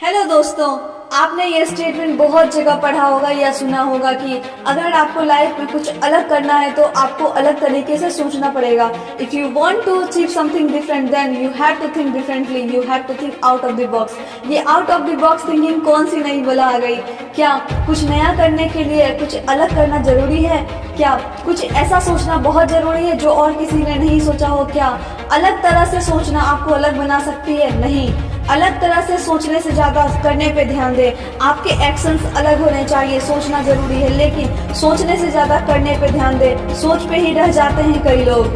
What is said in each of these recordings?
Hello दोस्तों, आपने ये स्टेटमेंट बहुत जगह पढ़ा होगा या सुना होगा कि अगर आपको लाइफ में कुछ अलग करना है तो आपको अलग तरीके से सोचना पड़ेगा। If you want to achieve something different then you have to think differently, you have to think out of the box. ये out of the box thinking कौन सी नई बला आ गई? क्या कुछ नया करने के लिए कुछ अलग करना जरूरी है? क्या कुछ ऐसा सोचना बहुत जरूरी है जो और किसी ने नहीं सोचा हो? क्या अलग तरह से सोचना आपको अलग बना सकती है? नहीं, अलग तरह से सोचने से ज्यादा करने पे ध्यान दें। आपके एक्शंस अलग होने चाहिए, सोचना जरूरी है लेकिन सोचने से ज्यादा करने पे ध्यान दें। सोच पे ही रह जाते हैं कई लोग,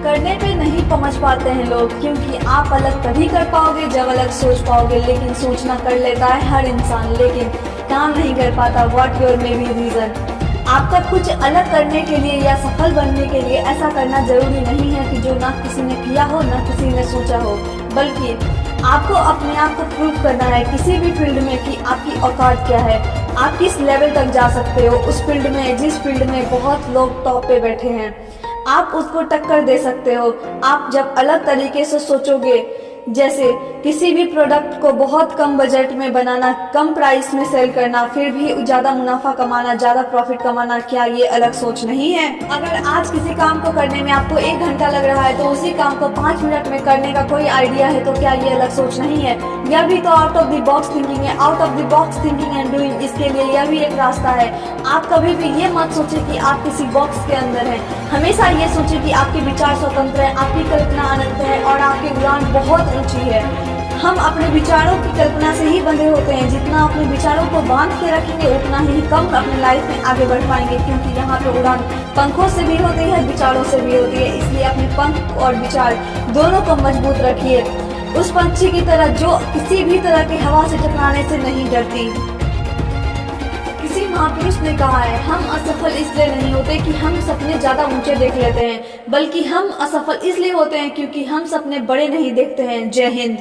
करने पे नहीं पहुंच पाते हैं लोग, क्योंकि आप अलग तभी कर पाओगे जब अलग सोच पाओगे। लेकिन सोचना कर लेता है हर इंसान, लेकिन काम नहीं कर पाता। What your maybe reason? आपका कुछ अलग करने के लिए या सफल बनने के लिए ऐसा करना जरूरी नहीं है कि जो ना किसी ने किया हो ना किसी ने सोचा हो, बल्कि आपको अपने आप को प्रूव करना है किसी भी फील्ड में कि आपकी औकात क्या है, आप किस लेवल तक जा सकते हो उस फील्ड में जिस फील्ड में बहुत लोग टॉप पे बैठे हैं। आप उसको टक्कर दे सकते हो। आप जब अलग तरीके से सोचोगे, जैसे किसी भी प्रोडक्ट को बहुत कम बजट में बनाना, कम प्राइस में सेल करना, फिर भी ज्यादा मुनाफा कमाना, ज्यादा प्रॉफिट कमाना, क्या ये अलग सोच नहीं है? अगर आज किसी काम को करने में आपको 1 घंटा लग रहा है तो उसी काम को 5 मिनट में करने का कोई आइडिया है तो क्या ये अलग सोच नहीं है? यह भी तो out of the box thinking है। Out of the box thinking and doing, इसके लिए यह भी एक रास्ता है। आप कभी भी ये मत सोचे कि आप किसी बॉक्स के अंदर हैं। हमेशा ये सोचे कि आपके विचार स्वतंत्र है, आपकी कल्पना अनंत है और आपकी उड़ान बहुत ऊंची है। हम अपने विचारों की कल्पना से ही बंधे होते हैं। जितना अपने विचारों को बांध के रखेंगे उतना ही कम अपने लाइफ में आगे बढ़ पाएंगे, क्योंकि यहाँ पे उड़ान पंखों से भी होती है, विचारों से भी होती है। इसलिए अपने पंख और विचार दोनों को मजबूत रखिए, उस पंछी की तरह जो किसी भी तरह की हवा से टकराने से नहीं डरती। किसी महापुरुष ने कहा है, हम असफल इसलिए नहीं होते कि हम सपने ज्यादा ऊंचे देख लेते हैं, बल्कि हम असफल इसलिए होते हैं क्योंकि हम सपने बड़े नहीं देखते हैं। जय हिंद।